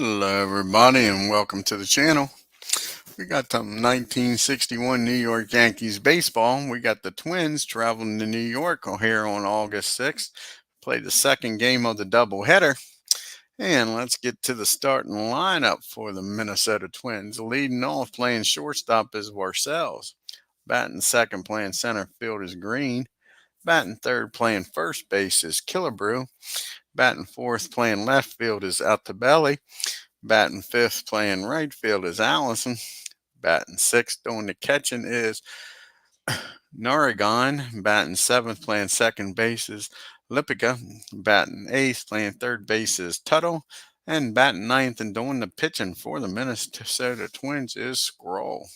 Hello everybody and welcome to the channel. We got some 1961 New York Yankees baseball. We got the Twins traveling to New York here on August 6th. Play the second game of the doubleheader. And let's get to the starting lineup for the Minnesota Twins. Leading off playing shortstop is Warcells. Batting second playing center field is Green. Batting third playing first base is Killebrew. Batting fourth playing left field is Apba. Batting fifth playing right field is Allison. Batting sixth doing the catching is Naragon. Batting seventh playing second base is Lipica. Batting eighth playing third base is Tuttle. And batting ninth and doing the pitching for the Minnesota Twins is Scroll.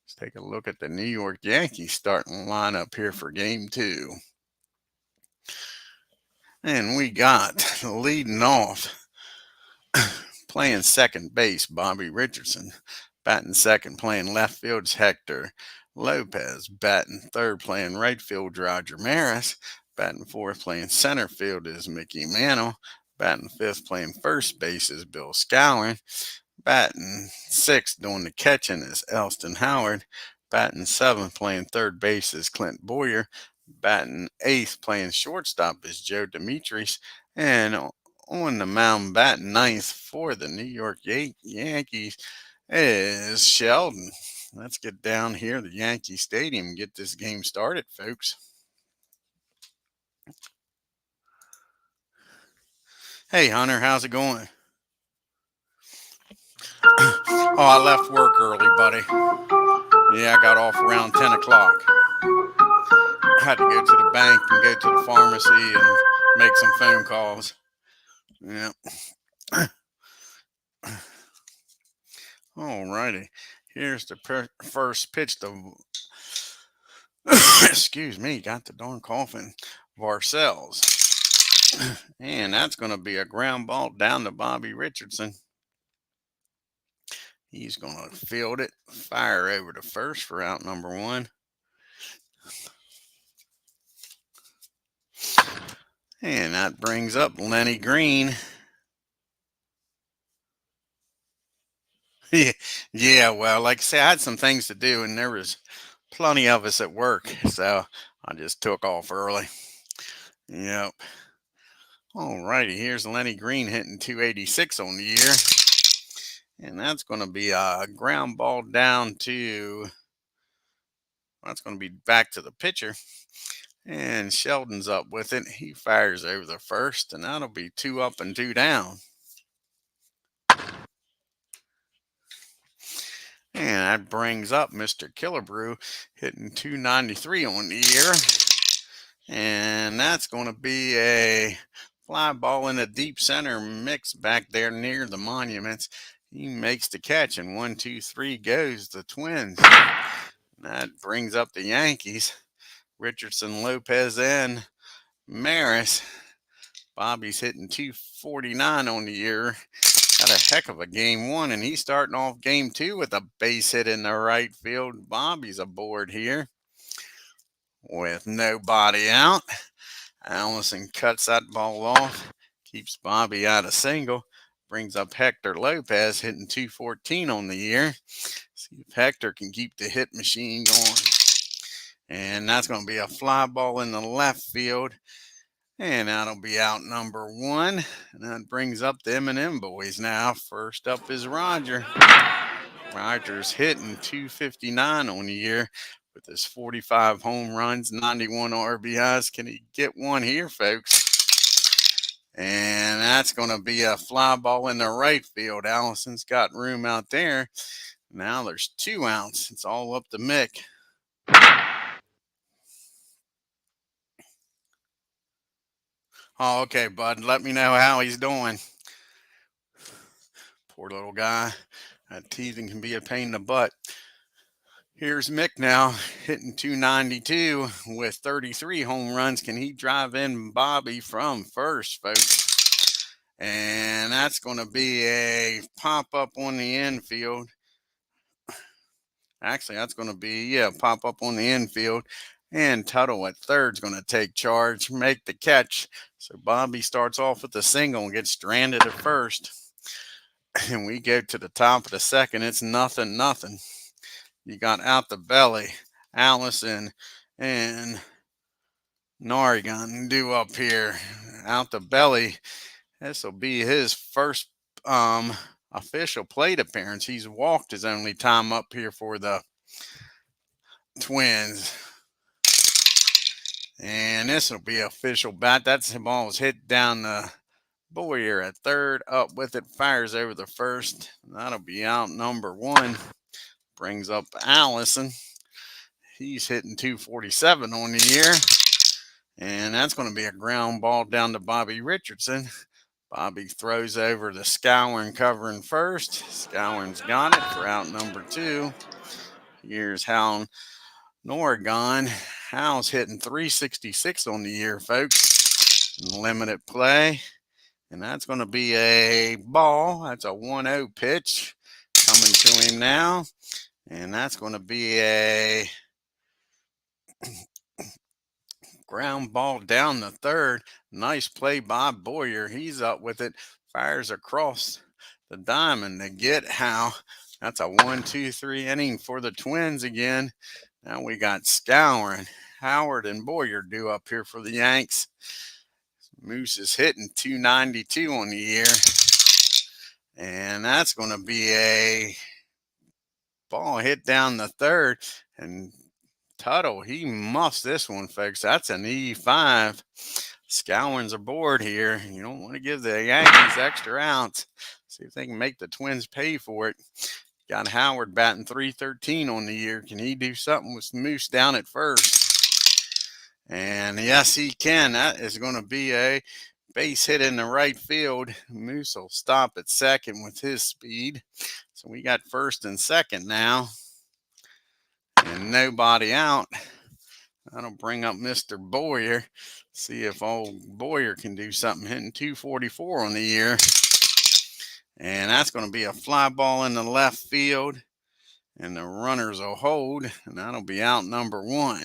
Let's take a look at the New York Yankees starting lineup here for game 2. And we got leading off playing second base, Bobby Richardson. Batting second playing left field is Hector Lopez. Batting third playing right field, Roger Maris. Batting fourth playing center field is Mickey Mantle. Batting fifth playing first base is Bill Skowron. Batting sixth doing the catching is Elston Howard. Batting seventh playing third base is Clint Boyer. Batting eighth playing shortstop is Joe Demetrius. And on the mound batting ninth for the New York Yankees is Sheldon. Let's get down here to Yankee Stadium and get this game started, folks. Hey, Hunter, how's it going? Oh, I left work early, buddy. Yeah, I got off around 10 o'clock. I had to go to the bank and go to the pharmacy and make some phone calls. Yeah. Alrighty. Here's the first pitch to excuse me, got the darn coughing. Warcells. And that's going to be a ground ball down to Bobby Richardson. He's going to field it, fire over to first for out number 1. And that brings up Lenny Green. Yeah, well, like I say, I had some things to do, and there was plenty of us at work, so I just took off early. Yep. Alrighty, here's Lenny Green hitting 286 on the year. And that's going to be a ground ball down to, that's going to be back to the pitcher. And Sheldon's up with it. He fires over the first, and that'll be 2 up and 2 down. And that brings up Mr. Killebrew hitting 293 on the year. And that's going to be a fly ball in the deep center mix back there near the monuments. He makes the catch, and 1, 2, 3 goes the Twins. That brings up the Yankees. Richardson, Lopez, and Maris. Bobby's hitting 249 on the year. Got a heck of a game 1, and he's starting off game 2 with a base hit in the right field. Bobby's aboard here with nobody out. Allison cuts that ball off, keeps Bobby out of single. Brings up Hector Lopez hitting 214 on the year. See if Hector can keep the hit machine going. And that's going to be a fly ball in the left field. And that'll be out number 1. And that brings up the M&M boys now. First up is Roger. Roger's hitting 259 on the year with his 45 home runs, 91 RBIs. Can he get one here, folks? And that's going to be a fly ball in the right field. Allison's got room out there. Now there's 2 outs. It's all up to Mick. Oh, okay, bud. Let me know how he's doing. Poor little guy. That teething can be a pain in the butt. Here's Mick now hitting 292 with 33 home runs. Can he drive in Bobby from first, folks? And that's going to be a pop-up on the infield. Actually, that's going to be, pop-up on the infield. And Tuttle at third is going to take charge, make the catch. So Bobby starts off with a single and gets stranded at first. And we go to the top of the second. It's 0-0. You got out the belly, Allison and Norrigan due up here. Out the belly. This will be his first official plate appearance. He's walked his only time up here for the Twins. And this will be official bat. That's the ball was hit down the Boyer at third. Up with it, fires over the first. That'll be out number 1. Brings up Allison. He's hitting 247 on the year. And that's going to be a ground ball down to Bobby Richardson. Bobby throws over to Scowen covering first. Scowen's got it for out number 2. Here's Hal Norrigan. Hal's hitting 366 on the year, folks. Limited play. And that's going to be a ball. That's a 1-0 pitch coming to him now. And that's going to be a ground ball down the third. Nice play by Boyer. He's up with it. Fires across the diamond to get Hal. That's a 1-2-3 inning for the Twins again. Now we got Scouring, Howard, and Boyer due up here for the Yanks. Moose is hitting 292 on the year. And that's going to be a ball hit down the third. And Tuttle, he muffs this one, folks. That's an E5. Scouring's aboard here. You don't want to give the Yankees extra outs. See if they can make the Twins pay for it. Got Howard batting 313 on the year. Can he do something with Moose down at first? And yes, he can. That is going to be a base hit in the right field. Moose will stop at second with his speed. So we got first and second now. And nobody out. That'll bring up Mr. Boyer. See if old Boyer can do something. Hitting 244 on the year. And that's going to be a fly ball in the left field. And the runners will hold. And that'll be out number 1.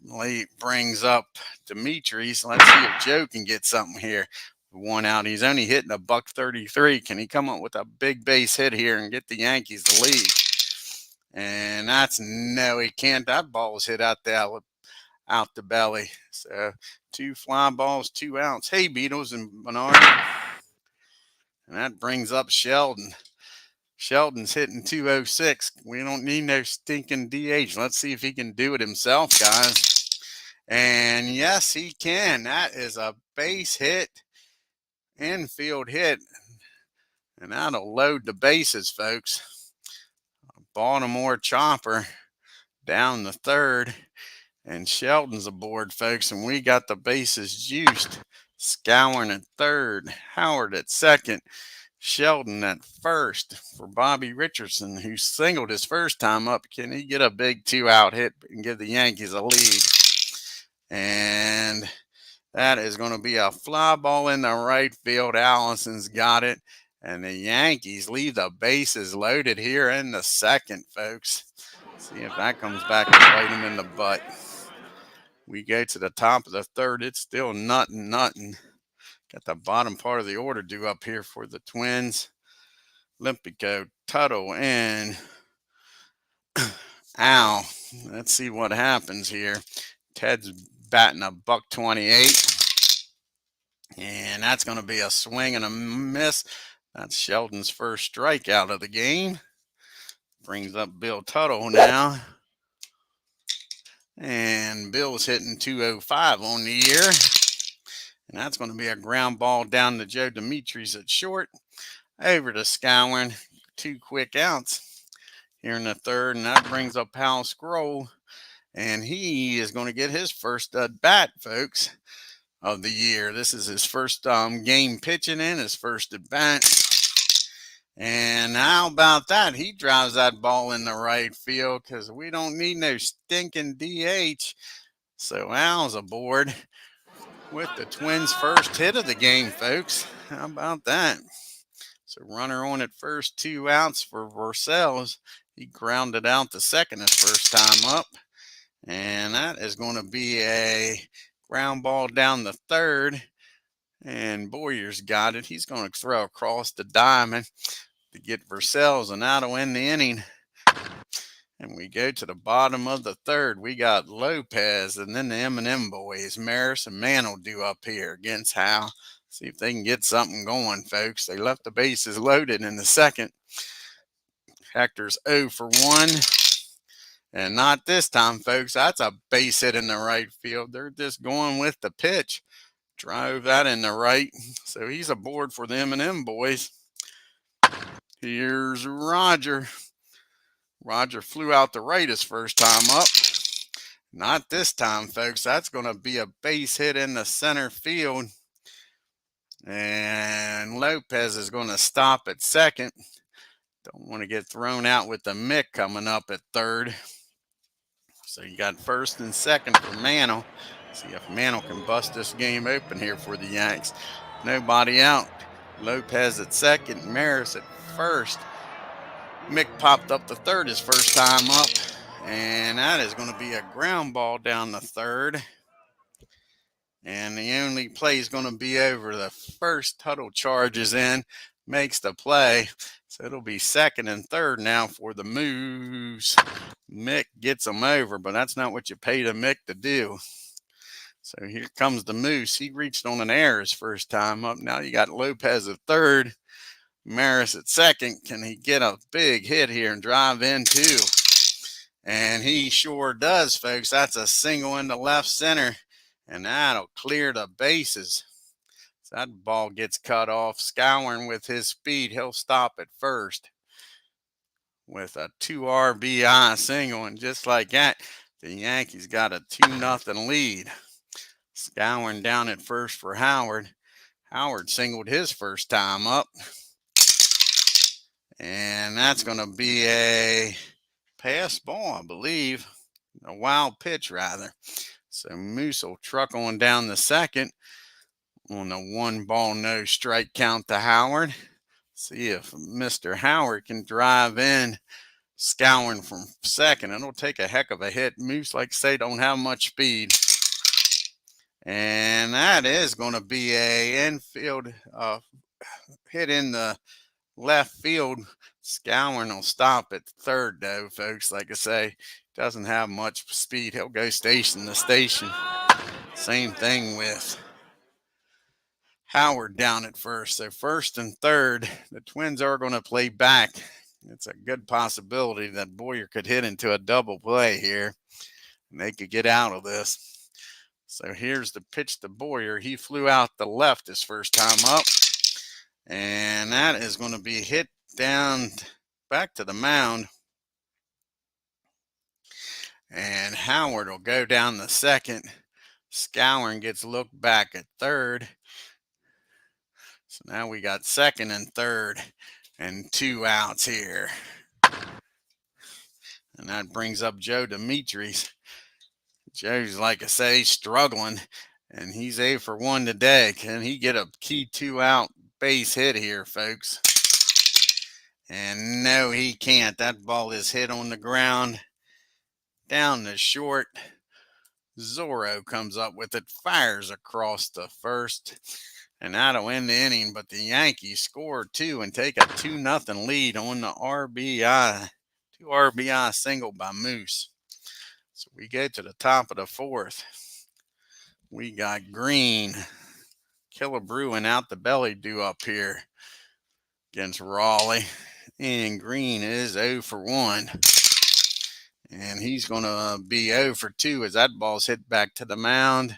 Late brings up Demetrius. Let's see if Joe can get something here. 1 out. He's only hitting a $133. Can he come up with a big base hit here and get the Yankees the lead? And that's no, he can't. That ball was hit out the belly. So 2 fly balls, 2 outs. Hey, Beatles and Bernard. And that brings up Sheldon. Sheldon's hitting 206. We don't need no stinking DH. Let's see if he can do it himself, guys. And yes, he can. That is a base hit, infield hit. And that'll load the bases, folks. Baltimore chopper down the third. And Sheldon's aboard, folks. And we got the bases juiced. Scouring at third. Howard at second. Sheldon at first for Bobby Richardson, who singled his first time up. Can he get a big 2-out hit and give the Yankees a lead? And that is going to be a fly ball in the right field. Allison's got it. And the Yankees leave the bases loaded here in the second, folks. See if that comes back to bite them in the butt. We go to the top of the third. It's still nothing. Got the bottom part of the order due up here for the Twins. Olympico, Tuttle, and Al. Let's see what happens here. Ted's batting a $128. And that's going to be a swing and a miss. That's Sheldon's first strikeout of the game. Brings up Bill Tuttle now. And Bill's hitting 205 on the year. And that's going to be a ground ball down to Joe Demetrius at short. Over to Scouring. 2 quick outs here in the third. And that brings up Hal Scroll. And he is going to get his first at bat, folks, of the year. This is his first game pitching in, his first at bat. And how about that? He drives that ball in the right field because we don't need no stinking DH. So Al's aboard with the Twins' first hit of the game, folks. How about that? So runner on at first, 2 outs for Versells. He grounded out the second his first time up. And that is going to be a ground ball down the third. And Boyer's got it. He's going to throw across the diamond to get Versells and out to win the inning. And we go to the bottom of the third. We got Lopez and then the M&M boys. Maris and Mantle due up here against Howe. See if they can get something going, folks. They left the bases loaded in the second. Hector's 0 for 1. And not this time, folks. That's a base hit in the right field. They're just going with the pitch. Drove that in the right. So he's aboard for the M&M boys. Here's Roger. Roger flew out the right his first time up. Not this time, folks. That's going to be a base hit in the center field. And Lopez is going to stop at second. Don't want to get thrown out with the Mick coming up at third. So you got first and second for Mantle. See if Mantle can bust this game open here for the Yanks. Nobody out. Lopez at second, Maris at first. Mick popped up the third his first time up. And that is going to be a ground ball down the third. And the only play is going to be over. The first Tuttle charges in, makes the play. So it'll be second and third now for the Moose. Mick gets them over, but that's not what you paid a Mick to do. So here comes the Moose. He reached on an error his first time up. Now you got Lopez at third, Maris at second. Can he get a big hit here and drive in too? And he sure does, folks. That's a single into left center, and that'll clear the bases. So that ball gets cut off. Scouring with his speed, he'll stop at first with a 2 RBI single, and just like that, the Yankees got a 2-0 lead. Scouring down at first for Howard. Howard singled his first time up. And that's going to be a pass ball, I believe. A wild pitch, rather. So Moose will truck on down the second on the 1-ball, no strike count to Howard. See if Mr. Howard can drive in. Scouring from second. It'll take a heck of a hit. Moose, like I say, don't have much speed. And that is going to be a infield hit in the left field. Scouring will stop at third, though, folks. Like I say, doesn't have much speed. He'll go station to station. Same thing with Howard down at first. So first and third, the Twins are going to play back. It's a good possibility that Boyer could hit into a double play here, and they could get out of this. So here's the pitch to Boyer. He flew out the left his first time up, and that is going to be hit down back to the mound. And Howard will go down the second. Scouring gets looked back at third. So now we got second and third and 2 outs here. And that brings up Joe Demetrius. Joe's, like I say, struggling, and he's 8 for 1 today. Can he get a key 2-out base hit here, folks? And no, he can't. That ball is hit on the ground down the short. Zorro comes up with it, fires across the first, and that'll end the inning. But the Yankees score 2 and take a 2-0 lead on the RBI. 2 RBI single by Moose. So we go to the top of the fourth. We got Green, Killebrew, and Out the Belly due up here against Raleigh. And Green is 0 for 1. And he's going to be 0 for 2 as that ball's hit back to the mound.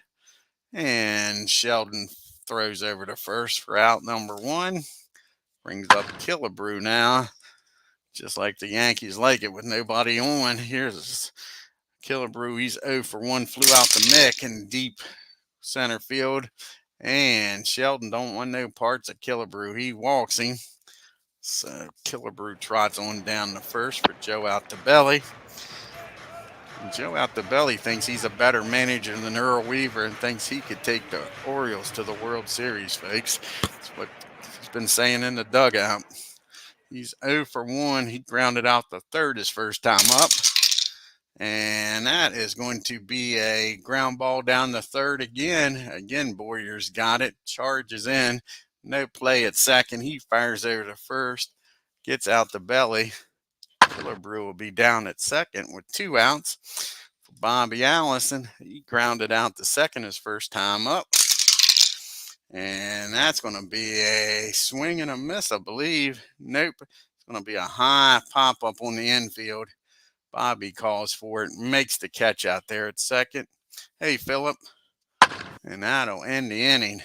And Sheldon throws over to first for out number 1. Brings up Killebrew now, just like the Yankees like it with nobody on. Here's Killebrew. He's 0 for 1. Flew out the Mick in deep center field. And Sheldon don't want no parts of Killebrew. He walks him. So Killebrew trots on down the first for Joe Out the Belly. And Joe Out the Belly thinks he's a better manager than Earl Weaver and thinks he could take the Orioles to the World Series, folks. That's what he's been saying in the dugout. He's 0 for 1. He grounded out the third his first time up. And that is going to be a ground ball down the third again. Again, Boyer's got it, charges in. No play at second. He fires over to first, gets out the belly. Killebrew will be down at second with 2 outs. For Bobby Allison, he grounded out the second his first time up. And that's going to be a swing and a miss, I believe. Nope. It's going to be a high pop up on the infield. Bobby calls for it, makes the catch out there at second. Hey, Phillip. And that'll end the inning.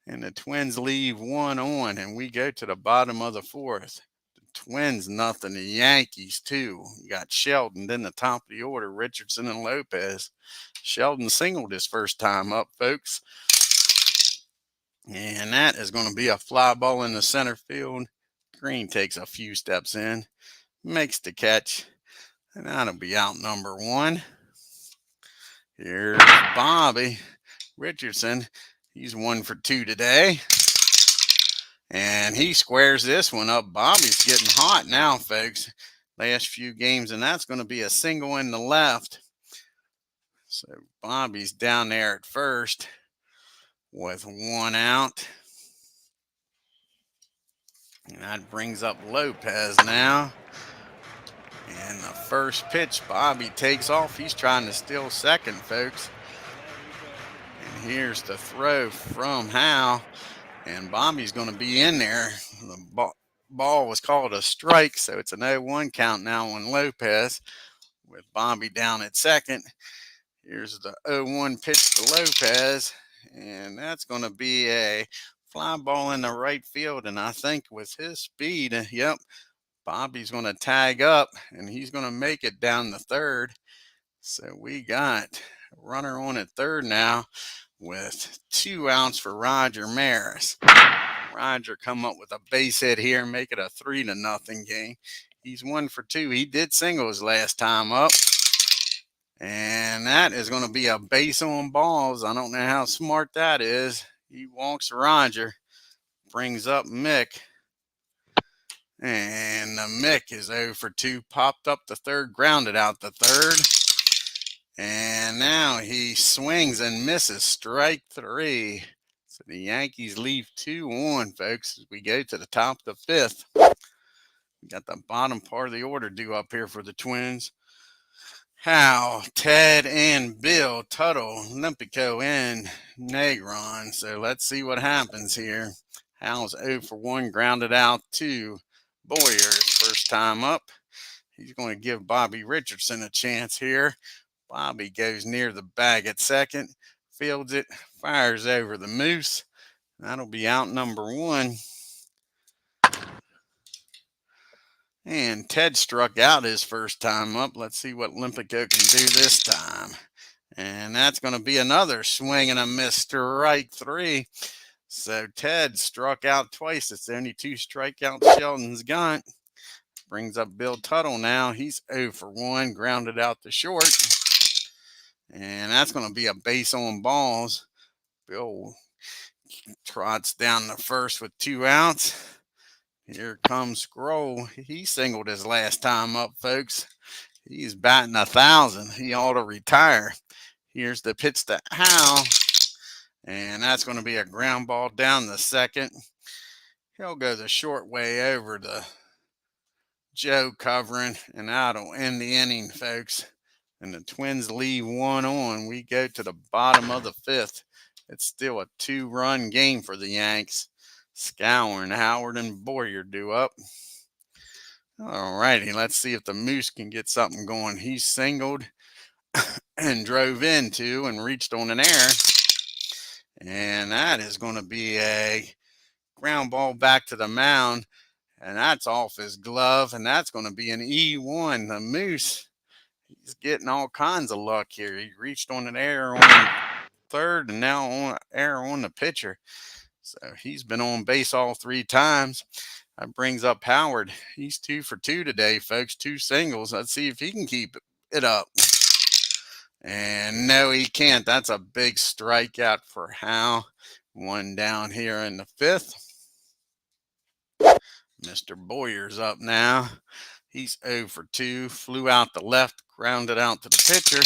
And the Twins leave 1 on, and we go to the bottom of the fourth. The Twins 0, the Yankees 2. You got Sheldon, then the top of the order, Richardson and Lopez. Sheldon singled his first time up, folks. And that is going to be a fly ball in the center field. Green takes a few steps in, makes the catch, and that'll be out number 1. Here's Bobby Richardson. He's 1 for 2 today. And he squares this one up. Bobby's getting hot now, folks. Last few games, and that's going to be a single in the left. So Bobby's down there at first with 1 out. And that brings up Lopez now. And the first pitch, Bobby takes off. He's trying to steal second, folks. And here's the throw from Howe. And Bobby's going to be in there. The ball was called a strike, so it's an 0-1 count now on Lopez with Bobby down at second. Here's the 0-1 pitch to Lopez, and that's going to be a fly ball in the right field. And I think with his speed, yep, Bobby's going to tag up, and he's going to make it down the third. So we got a runner on at third now with 2 outs for Roger Maris. Roger come up with a base hit here, make it a 3-0 game. He's 1 for 2. He did single his last time up. And that is going to be a base on balls. I don't know how smart that is. He walks Roger, brings up Mick. And the Mick is 0 for 2. Popped up the third, grounded out the third. And now he swings and misses, strike 3. So the Yankees leave 2 on, folks, as we go to the top of the 5th. We got the bottom part of the order due up here for the Twins. Hal, Ted, and Bill, Tuttle, Olympico, and Negron. So let's see what happens here. Hal's 0 for 1, grounded out to Boyer's first time up. He's going to give Bobby Richardson a chance here. Bobby goes near the bag at second, fields it, fires over the Moose. That'll be out number 1. And Ted struck out his first time up. Let's see what Olympico can do this time. And that's going to be another swing and a miss, strike 3. So Ted struck out twice. It's the only 2 strikeouts Sheldon's got. Brings up Bill Tuttle now. He's 0 for 1, grounded out to short. And that's going to be a base on balls. Bill trots down the first with 2 outs. Here comes Scroll. He singled his last time up, folks. He's batting 1,000. He ought to retire. Here's the pitch to Howe. And that's going to be a ground ball down the second. He'll go the short way over to Joe covering. And that'll end the inning, folks. And the Twins leave 1 on. We go to the bottom of the 5th. It's still a 2-run game for the Yanks. Scour and Howard and Boyer due up. All righty, let's see if the Moose can get something going. He singled and drove into and reached on an error. And that is going to be a ground ball back to the mound. And that's off his glove. And that's going to be an E1. The Moose, he's getting all kinds of luck here. He reached on an error on third and now on error on the pitcher. So he's been on base all 3 times. That brings up Howard. He's 2 for 2 today, folks. 2 singles. Let's see if he can keep it up. And no, he can't. That's a big strikeout for Howe. 1 down here in the 5th. Mr. Boyer's up now. He's 0 for 2. Flew out the left, grounded out to the pitcher.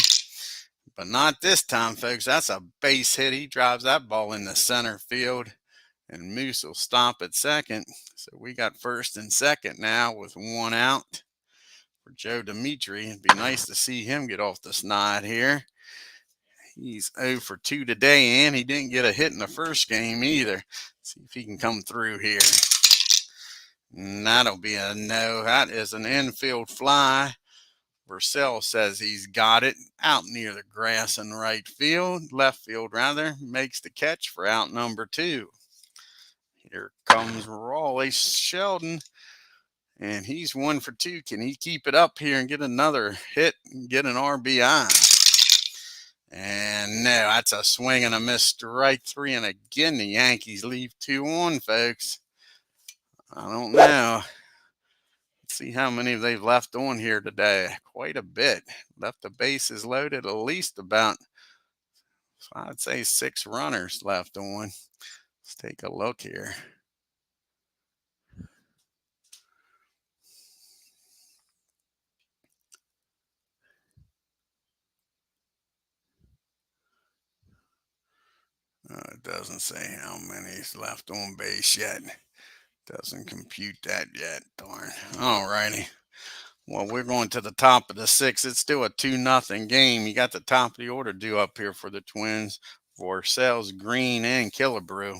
But not this time, folks. That's a base hit. He drives that ball in the center field. And Moose will stop at second. So we got first and second now with 1 out for Joe Dimitri. It'd be nice to see him get off the snide here. He's 0 for 2 today, and he didn't get a hit in the first game either. See if he can come through here. And that'll be a no. That is an infield fly. Purcell says he's got it out near the grass in right field. Left field, rather, makes the catch for out number 2. Here comes ROLLIE Sheldon, and he's 1 for 2. Can he keep it up here and get another hit and get an RBI? And no, that's a swing and a miss, strike 3. And again, the Yankees leave 2 on, folks. I don't know. Let's see how many they've left on here today. Quite a bit. Left the bases loaded, at least about, I'd say, 6 runners left on. Let's take a look here. It doesn't say how many's left on base yet. Doesn't compute that yet, darn. All righty. Well, we're going to the top of the 6th. It's still a 2-0 game. You got the top of the order due up here for the Twins. Purcell, Green, and Killebrew.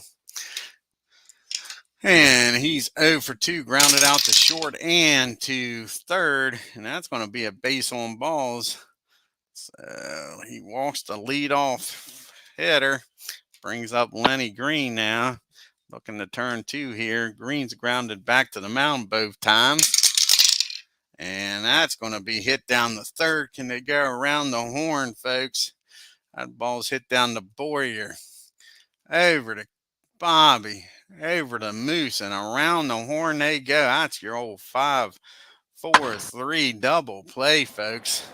And he's 0 for 2, grounded out to short and to third. And that's going to be a base on balls. So he walks the leadoff hitter. Brings up Lenny Green now. Looking to turn 2 here. Green's grounded back to the mound both times. And that's going to be hit down the third. Can they go around the horn, folks? That ball's hit down the Boyer. Over to Bobby. Over to Moose. And around the horn they go. That's your old 5-4-3 double play, folks.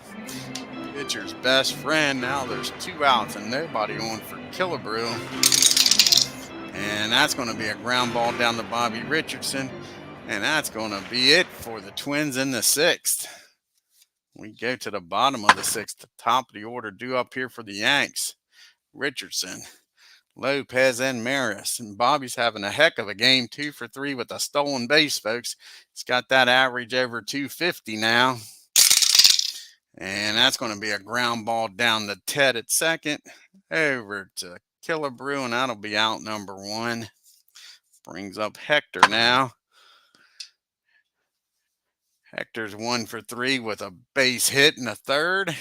Pitcher's best friend. Now there's 2 outs and nobody on for Killebrew. And that's going to be a ground ball down to Bobby Richardson. And that's going to be it for the Twins in the 6th. We go to the bottom of the 6th. The top of the order due up here for the Yanks. Richardson, Lopez, and Maris. And Bobby's having a heck of a game. 2 for 3 with a stolen base, folks. He's got that average over 250 now. And that's going to be a ground ball down to Ted at second. Over to Killebrew, and that'll be out number 1. Brings up Hector now. Hector's 1 for 3 with a base hit in the third.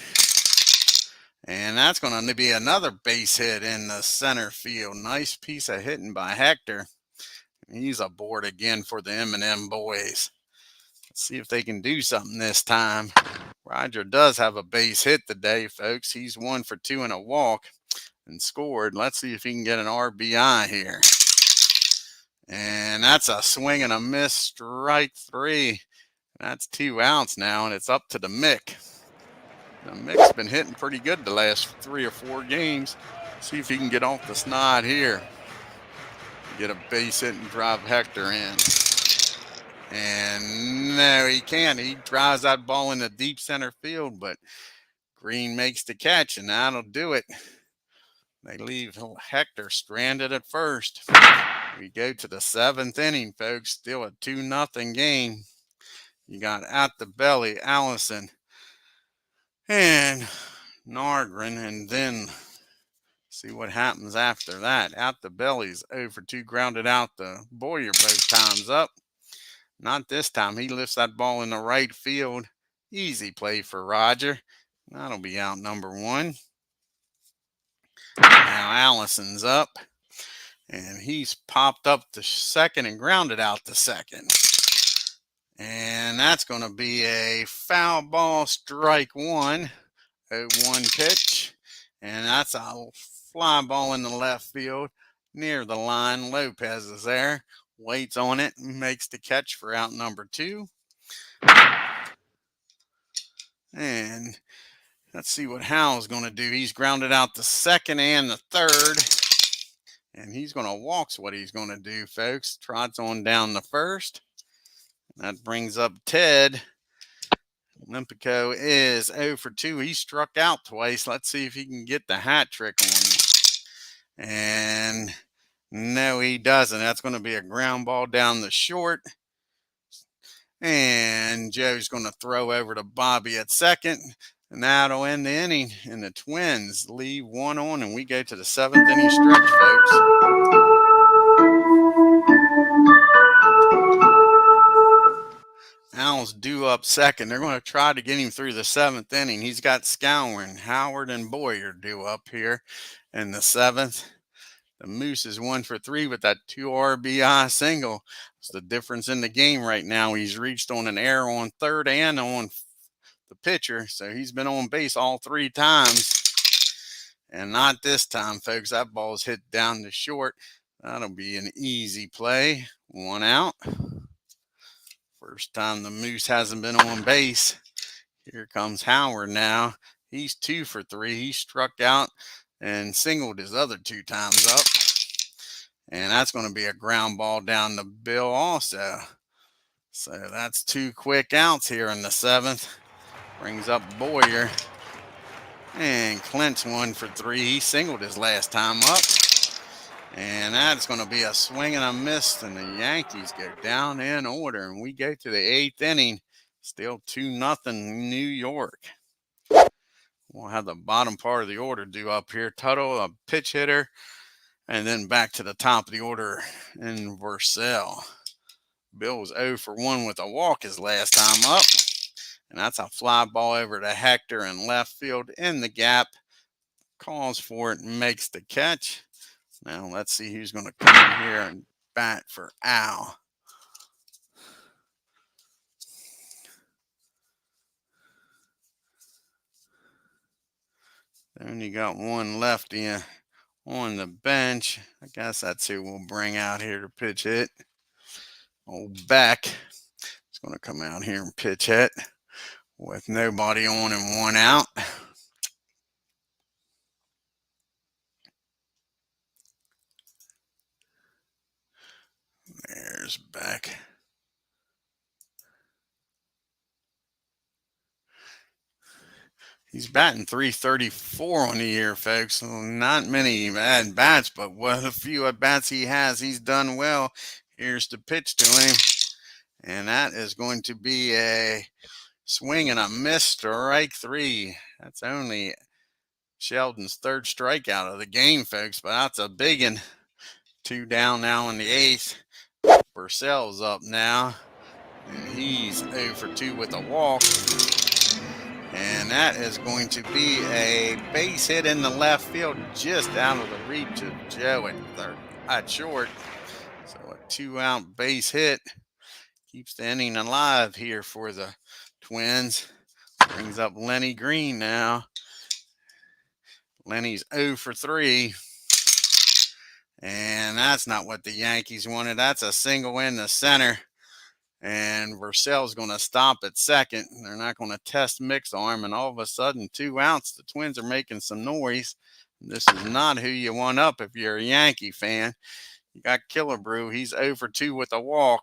And that's going to be another base hit in the center field. Nice piece of hitting by Hector. He's aboard again for the M&M boys. Let's see if they can do something this time. Roger does have a base hit today, folks. He's 1 for 2 and a walk and scored. Let's see if he can get an RBI here. And that's a swing and a miss, strike 3. That's 2 outs now, and it's up to the Mick. The Mick's been hitting pretty good the last 3 or 4 games. See if he can get off the snide here. Get a base hit and drive Hector in. And no, he can't. He drives that ball in the deep center field, but Green makes the catch, and that'll do it. They leave Hector stranded at first. We go to the 7th inning, folks. Still a 2-0 game. You got at the belly, Allison and Nargren, and then see what happens after that. At the belly's 0 for 2, grounded out the Boyer both times up. Not this time. He lifts that ball in the right field. Easy play for Roger. That'll be out number 1. Now Allison's up. And he's popped up to second and grounded out to second. And that's going to be a foul ball, strike 1. 0-1 pitch. And that's a fly ball in the left field near the line. Lopez is there. Waits on it and makes the catch for out number 2. And let's see what Hal's going to do. He's grounded out the second and the third. And he's going to walk's what he's going to do, folks. Trots on down the first. That brings up Ted. Olympico is 0 for 2. He struck out twice. Let's see if he can get the hat trick on. And no, he doesn't. That's going to be a ground ball down the short. And Joe's going to throw over to Bobby at second. And that'll end the inning. And the Twins leave one on, and we go to the 7th inning stretch, folks. Al's due up second. They're going to try to get him through the 7th inning. He's got Scourin, Howard, and Boyer due up here in the 7th. The Moose is 1 for 3 with that 2 RBI single. It's the difference in the game right now. He's reached on an error on third and on the pitcher, so he's been on base all 3 times. And not this time, folks. That ball's hit down to short. That'll be an easy play. 1 out. First time the Moose hasn't been on base. Here comes Howard now. He's 2 for 3. He struck out and singled his other 2 times up. And that's going to be a ground ball down the bill also. So that's 2 quick outs here in the 7th. Brings up Boyer. And Clint's 1 for 3. He singled his last time up. And that's going to be a swing and a miss. And the Yankees go down in order. And we go to the 8th inning. Still 2-0 New York. We'll have the bottom part of the order due up here. Tuttle, a pitch hitter. And then back to the top of the order in Vercel. Bill was 0 for 1 with a walk his last time up. And that's a fly ball over to Hector in left field in the gap. Calls for it and makes the catch. Now let's see who's going to come in here and bat for Al. They only got one lefty on the bench. I guess that's who we'll bring out here to pitch hit. Old Beck is going to come out here and pitch hit with nobody on and 1 out. There's Beck. He's batting .334 on the year, folks. So not many bad bats, but what a few at bats he has, he's done well. Here's the pitch to him. And that is going to be a swing and a miss, strike 3. That's only Sheldon's 3rd strikeout of the game, folks, but that's a big one. 2 down now in the 8th. Vercel's up now, and he's 0 for 2 with a walk. And that is going to be a base hit in the left field, just out of the reach of Joe at short. So a 2-out base hit keeps the inning alive here for the Twins. Brings up Lenny Green now. Lenny's 0 for 3. And that's not what the Yankees wanted. That's a single in the center. And Vercel's going to stop at second. They're not going to test Mick's arm. And all of a sudden, 2 outs. The Twins are making some noise. This is not who you want up if you're a Yankee fan. You got Killebrew. He's 0 for 2 with a walk.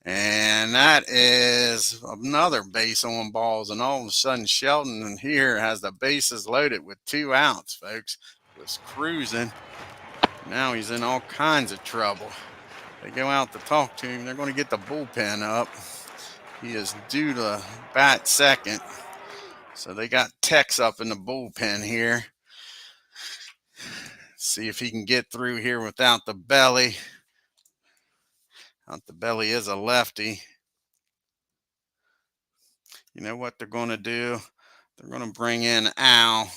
And that is another base on balls. And all of a sudden, Sheldon here has the bases loaded with 2 outs, folks. Was cruising. Now he's in all kinds of trouble. They go out to talk to him. They're going to get the bullpen up. He is due to bat second. So they got Tex up in the bullpen here. See if he can get through here without the belly. Out the belly is a lefty. You know what they're going to do? They're going to bring in Al.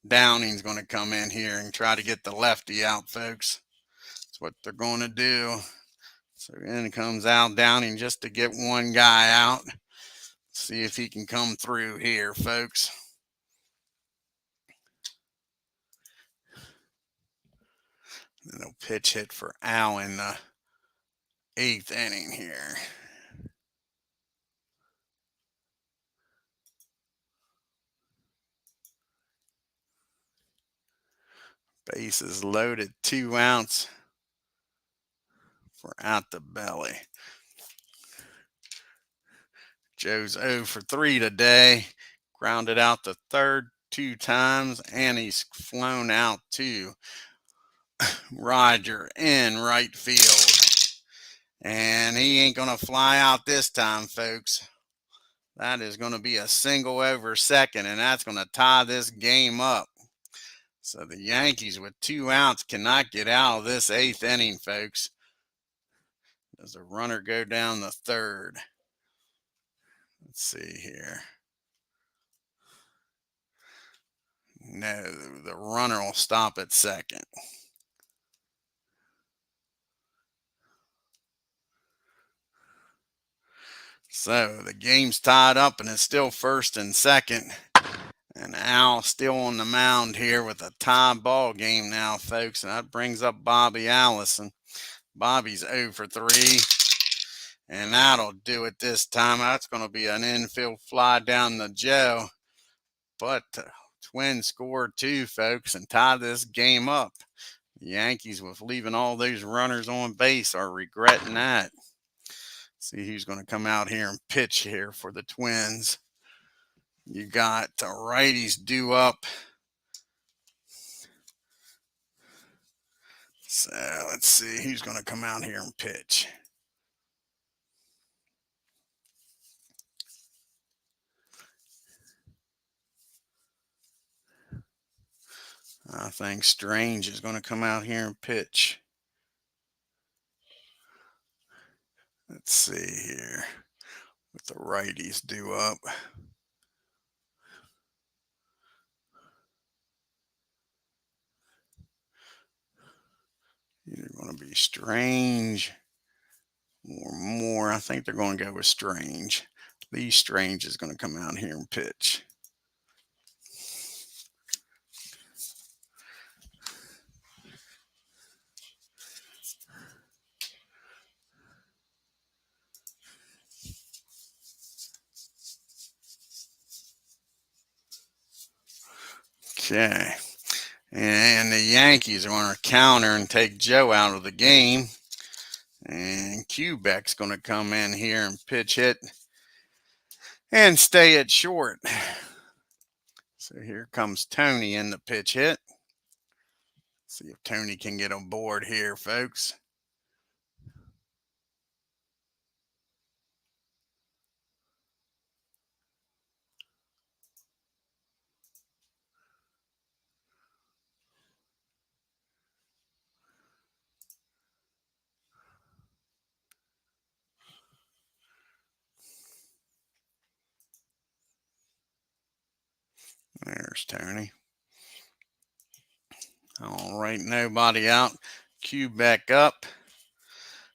Downing's going to come in here and try to get the lefty out, folks. That's what they're going to do. So in comes Al Downing just to get one guy out. See if he can come through here, folks. Then they'll pitch hit for Al in the 8th inning here. Bases loaded, 2 outs for out the belly. Joe's 0 for 3 today. Grounded out the third 2 times, and he's flown out to Roger in right field. And he ain't going to fly out this time, folks. That is going to be a single over second, and that's going to tie this game up. So the Yankees with 2 outs cannot get out of this 8th inning, folks. Does a runner go down the third? Let's see here. No, the runner will stop at second. So the game's tied up, and it's still first and second. And Al still on the mound here with a tie ball game now, folks. And that brings up Bobby Allison. Bobby's 0 for 3. And that'll do it this time. That's going to be an infield fly down the Joe. But Twins scored 2, folks, and tie this game up. The Yankees, with leaving all those runners on base, are regretting that. See who's going to come out here and pitch here for the Twins. You got the righties due up. So let's see who's going to come out here and pitch. I think Strange is going to come out here and pitch. Let's see here with the righties due up. Either going to be Strange or Moore. I think they're going to go with Strange. Lee Strange is going to come out here and pitch. Okay. And the Yankees are going to counter and take Joe out of the game. And Quebec's going to come in here and pitch hit and stay at short. So here comes Tony in the pitch hit. See if Tony can get on board here, folks. There's Tony. All right, nobody out. Quebec up.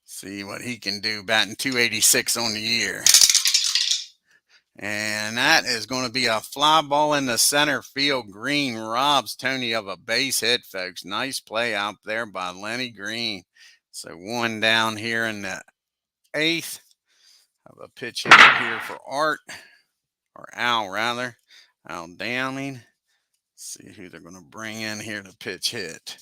See what he can do, batting .286 on the year. And that is going to be a fly ball in the center field. Green robs Tony of a base hit, folks. Nice play out there by Lenny Green. So 1 down here in the 8th. Have a pitch hit here for Art, or Al rather. Al Downing. See who they're going to bring in here to pitch hit.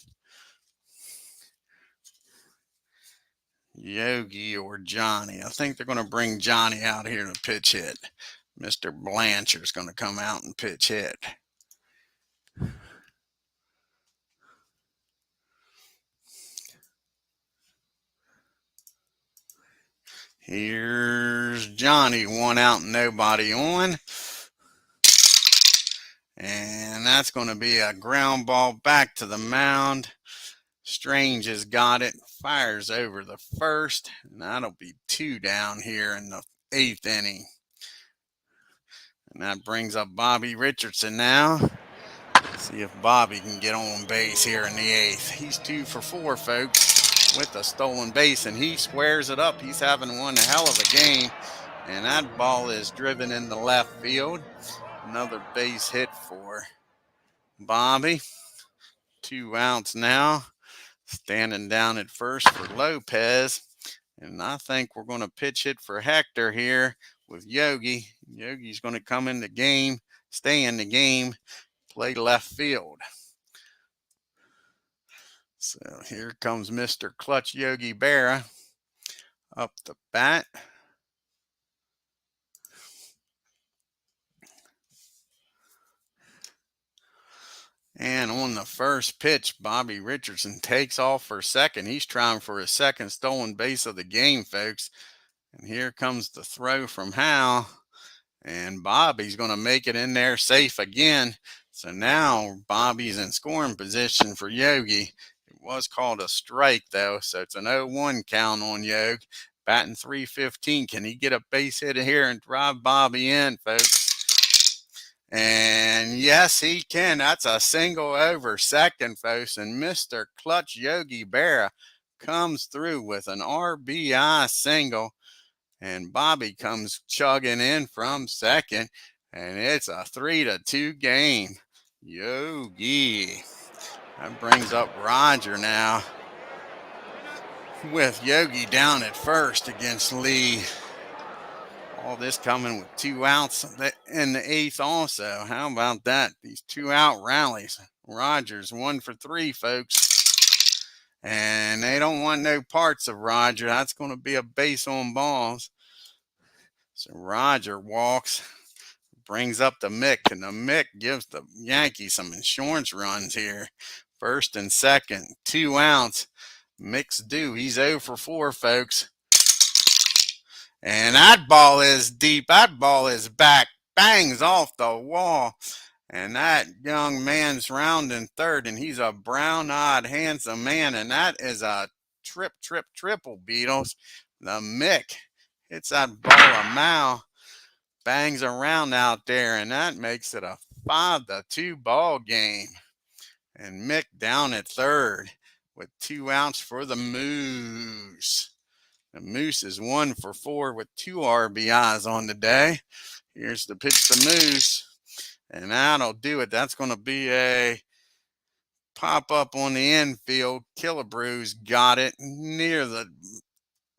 Yogi or Johnny. I think they're going to bring Johnny out here to pitch hit. Mr. Blanchard's going to come out and pitch hit. Here's Johnny, 1 out and nobody on. And that's going to be a ground ball back to the mound. Strange has got it, fires over the first, and that'll be 2 down here in the 8th inning. And that brings up Bobby Richardson now. See if Bobby can get on base here in the 8th. He's 2 for 4, folks, with a stolen base, and he squares it up. He's having one hell of a game, and that ball is driven into left field. Another base hit for Bobby. 2 outs now. Standing down at first for Lopez. And I think we're going to pitch it for Hector here with Yogi. Yogi's going to come in the game, stay in the game, play left field. So here comes Mr. Clutch Yogi Berra up the bat. And on the first pitch, Bobby Richardson takes off for second. He's trying for his second stolen base of the game, folks. And here comes the throw from Hal. And Bobby's going to make it in there safe again. So now Bobby's in scoring position for Yogi. It was called a strike, though, so it's an 0-1 count on Yogi. Batting .315. Can he get a base hit here and drive Bobby in, folks? And yes, he can. That's a single over second, folks. And Mr. Clutch Yogi Berra comes through with an RBI single. And Bobby comes chugging in from second. And it's a 3-2 game. Yogi. That brings up Roger now, with Yogi down at first against Lee. All this coming with 2 outs in the 8th also. How about that? These 2-out rallies. Rogers 1 for 3, folks. And they don't want no parts of Roger. That's going to be a base on balls. So Roger walks, brings up the Mick, and the Mick gives the Yankees some insurance runs here. First and second, 2 outs. Mick's due. He's 0 for 4, folks. And that ball is deep. That ball is back. Bangs off the wall. And that young man's rounding third. And he's a brown-eyed, handsome man. And that is a triple, Beatles. The Mick hits that ball a mile. Bangs around out there. And that makes it a 5-2 ball game. And Mick down at third with 2 outs for the Moose. The Moose is 1 for 4 with 2 RBIs on the day. Here's the pitch to Moose. And that'll do it. That's going to be a pop-up on the infield. Killebrew's got it near the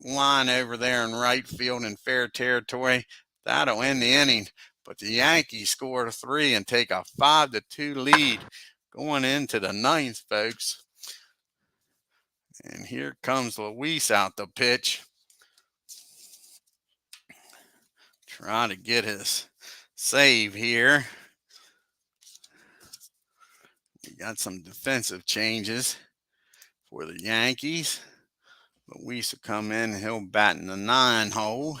line over there in right field in fair territory. That'll end the inning. But the Yankees score 3 and take a 5-2 lead going into the 9th, folks. And here comes Luis out the pitch. Try to get his save here. We got some defensive changes for the Yankees. Luis will come in and he'll bat in the 9 hole.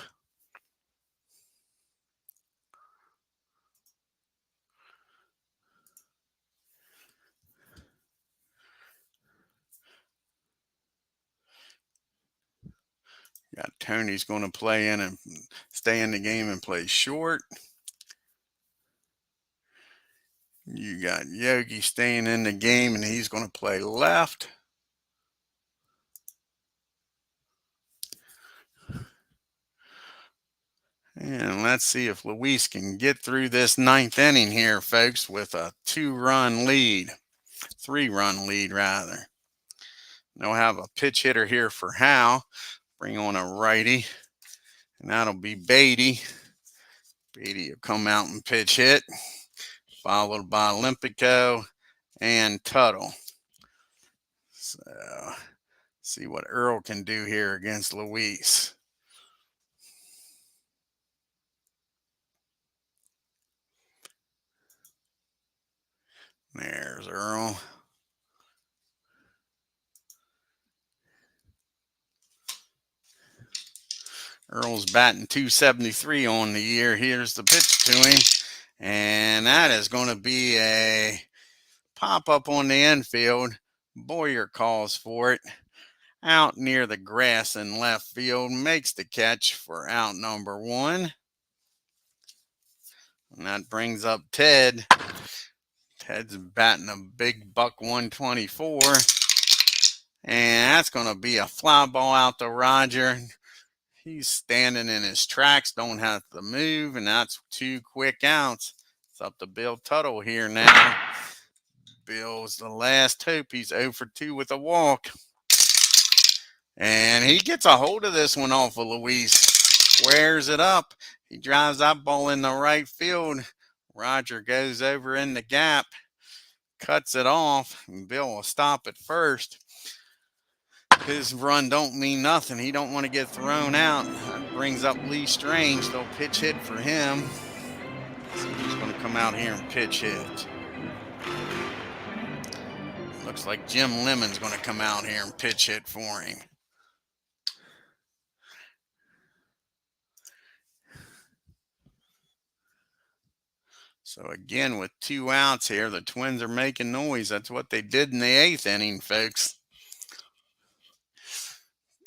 Got Tony's going to play in and stay in the game and play short. You got Yogi staying in the game and he's going to play left. And let's see if Luis can get through this 9th inning here, folks, with a 2-run lead. 3-run lead, rather. They'll have a pitch hitter here for Hal. Bring on a righty, and that'll be Beatty. Beatty will come out and pitch hit, followed by Olympico and Tuttle. So, see what Earl can do here against Luis. There's Earl. Earl's batting .273 on the year. Here's the pitch to him. And that is going to be a pop-up on the infield. Boyer calls for it. Out near the grass in left field. Makes the catch for out number 1. And that brings up Ted. Ted's batting a big $124. And that's going to be a fly ball out to Roger. He's standing in his tracks, don't have to move, and that's 2 quick outs. It's up to Bill Tuttle here now. Bill's the last hope. He's 0 for 2 with a walk. And he gets a hold of this one off of Luis. Squares it up. He drives that ball in the right field. Roger goes over in the gap, cuts it off, and Bill will stop at first. His run don't mean nothing. He don't want to get thrown out. That brings up Lee Strange. They'll pitch hit for him. So he's going to come out here and pitch hit. Looks like Jim Lemon's going to come out here and pitch hit for him. So again, with 2 outs here, the Twins are making noise. That's what they did in the 8th inning, folks.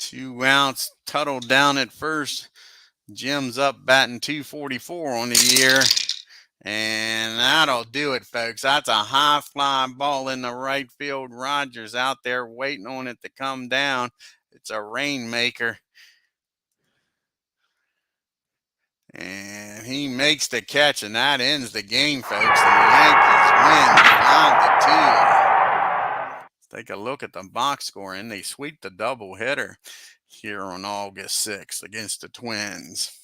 2 outs, Tuttle down at first. Jim's up batting .244 on the year. And that'll do it, folks. That's a high fly ball in the right field. Rogers out there waiting on it to come down. It's a rainmaker. And he makes the catch, and that ends the game, folks. The Yankees win 5-2. Let's take a look at the box score, and they sweep the doubleheader here on August 6th against the Twins.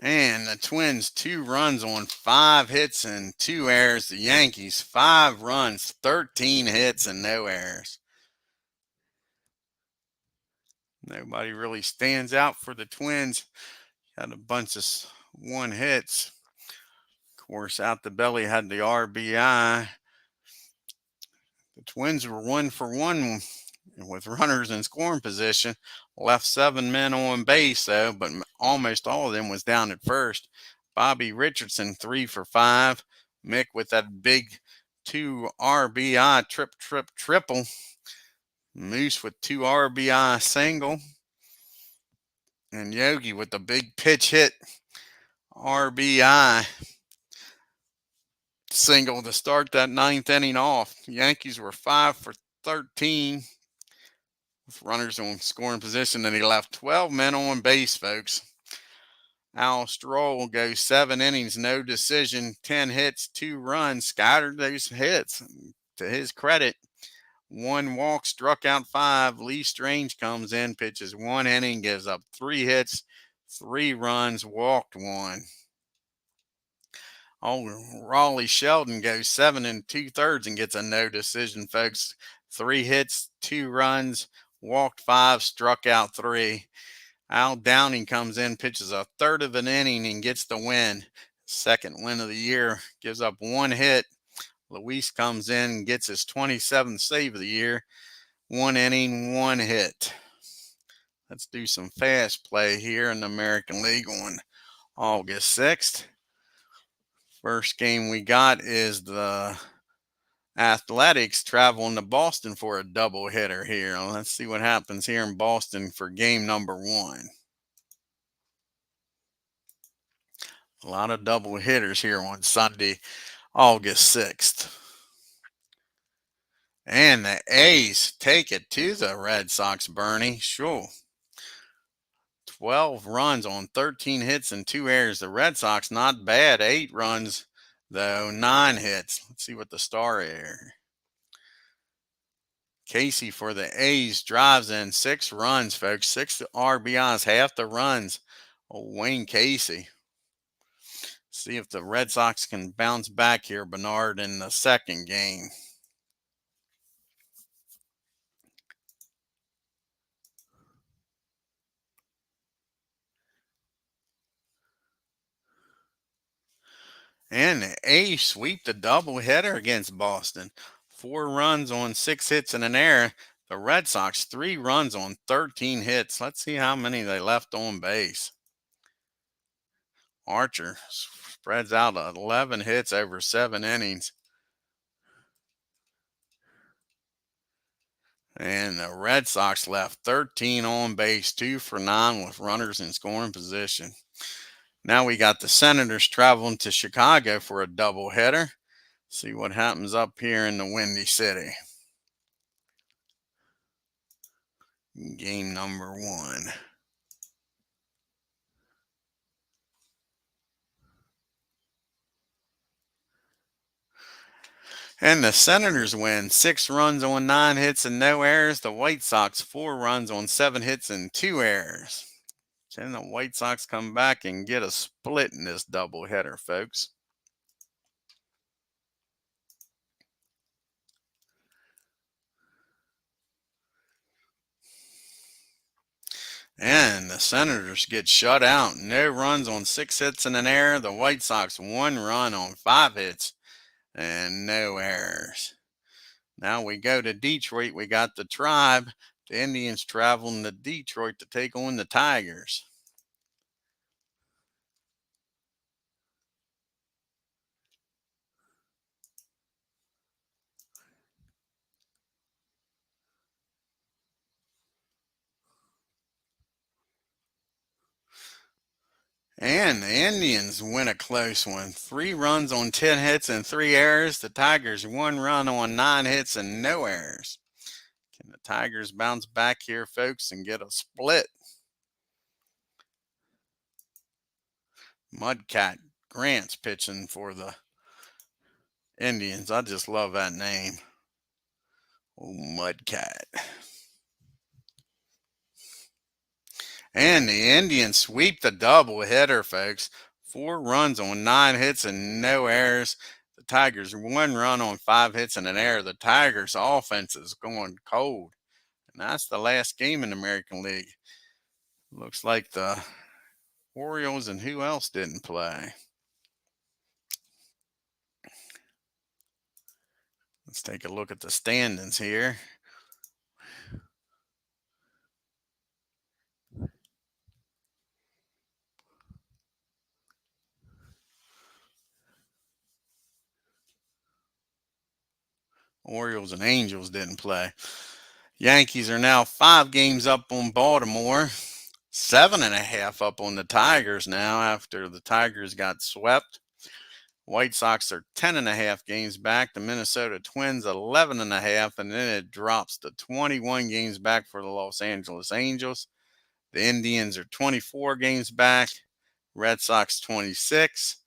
And the Twins 2 runs on 5 hits and 2 errors. The Yankees 5 runs, 13 hits and no errors. Nobody really stands out for the Twins. Had a bunch of 1 hits. Of course, out the belly had the RBI. The Twins were 1 for 1 with runners in scoring position. Left 7 men on base, though, but almost all of them was down at first. Bobby Richardson 3 for 5. Mick with that big 2 RBI triple. Moose with 2 RBI single. And Yogi with the big pitch hit RBI single to start that 9th inning off. The Yankees were 5 for 13 with runners on scoring position, and he left 12 men on base, folks. Al Stroll goes 7 innings, no decision, 10 hits, 2 runs, scattered those hits. To his credit, 1 walk, struck out 5. Lee Strange comes in, pitches 1 inning, gives up 3 hits, 3 runs, walked 1. Raleigh Sheldon goes 7 2/3 and gets a no decision, folks. 3 hits, 2 runs, walked 5, struck out 3. Al Downing comes in, pitches a third of an inning and gets the win. Second win of the year, gives up 1 hit. Luis comes in and gets his 27th save of the year. 1 inning, 1 hit. Let's do some fast play here in the American League on August 6th. First game we got is the Athletics traveling to Boston for a doubleheader here. Let's see what happens here in Boston for game number 1. A lot of double hitters here on Sunday, August 6th. And the A's take it to the Red Sox, Bernie. Sure. 12 runs on 13 hits and 2 errors. The Red Sox, not bad. 8 runs, though, 9 hits. Let's see what the star error. Casey for the A's drives in 6 runs, folks. 6 RBIs, half the runs. Wayne Casey. See if the Red Sox can bounce back here, Bernard, in the second game. And the A's sweep the doubleheader against Boston. 4 runs on 6 hits and an error. The Red Sox, 3 runs on 13 hits. Let's see how many they left on base. Archer spreads out 11 hits over 7 innings. And the Red Sox left 13 on base, 2 for 9 with runners in scoring position. Now we got the Senators traveling to Chicago for a doubleheader. See what happens up here in the Windy City. Game number 1. And the Senators win 6 runs on 9 hits and no errors. The White Sox 4 runs on 7 hits and 2 errors. Can the White Sox come back and get a split in this doubleheader, folks? And the Senators get shut out. No runs on 6 hits in an error. The White Sox 1 run on 5 hits and no errors. Now we go to Detroit. We got the Tribe. The Indians traveling to Detroit to take on the Tigers. And the Indians win a close one. 3 runs on 10 hits and 3 errors. The Tigers 1 run on 9 hits and no errors. Can the Tigers bounce back here, folks, and get a split? Mudcat Grant's pitching for the Indians. I just love that name. Oh, Mudcat. And the Indians sweep the doubleheader, folks. 4 runs on 9 hits and no errors. The Tigers 1 run on 5 hits and an error. The Tigers' offense is going cold. And that's the last game in the American League. Looks like the Orioles and who else didn't play? Let's take a look at the standings here. Orioles and Angels didn't play. Yankees are now 5 games up on Baltimore. 7.5 up on the Tigers now after the Tigers got swept. White Sox are 10.5 games back. The Minnesota Twins 11.5, and then it drops to 21 games back for the Los Angeles Angels. The Indians are 24 games back. Red Sox 26.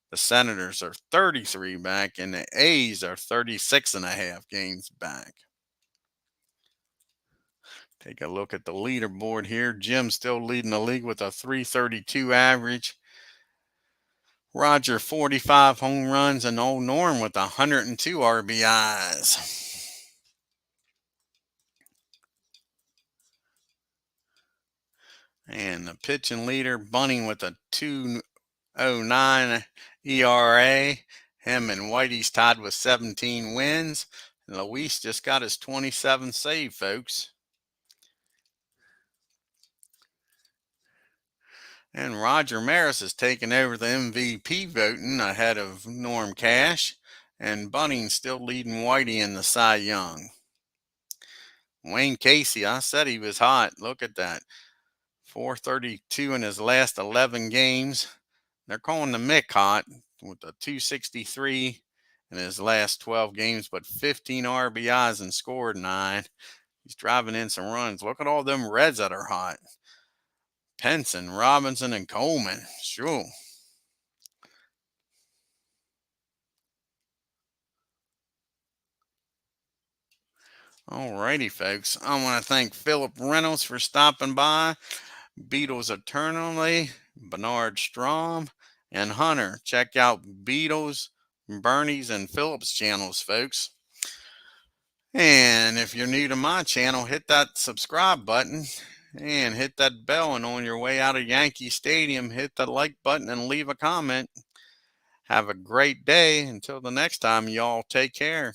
The Senators are 33 back, and the A's are 36.5 games back. Take a look at the leaderboard here. Jim's still leading the league with a 332 average. Roger 45 home runs, and old Norm with 102 RBIs. And the pitching leader, Bunning with a 2.09 ERA. Him and Whitey's tied with 17 wins. And Luis just got his 27th save, folks. And Roger Maris is taking over the MVP voting ahead of Norm Cash. And Bunning's still leading Whitey in the Cy Young. Wayne Casey, I said he was hot. Look at that. 432 in his last 11 games. They're calling the Mick hot with a 263 in his last 12 games, but 15 RBIs and scored 9. He's driving in some runs. Look at all them Reds that are hot. Penson, Robinson, and Coleman. Sure. Alrighty, folks. I want to thank Philip Reynolds for stopping by. Beatles Eternally, Bernard Strom, and Hunter. Check out Beatles, Bernie's, and Philip's channels, folks. And if you're new to my channel, hit that subscribe button and hit that bell. And on your way out of Yankee Stadium, hit the like button and leave a comment. Have a great day. Until the next time, y'all take care.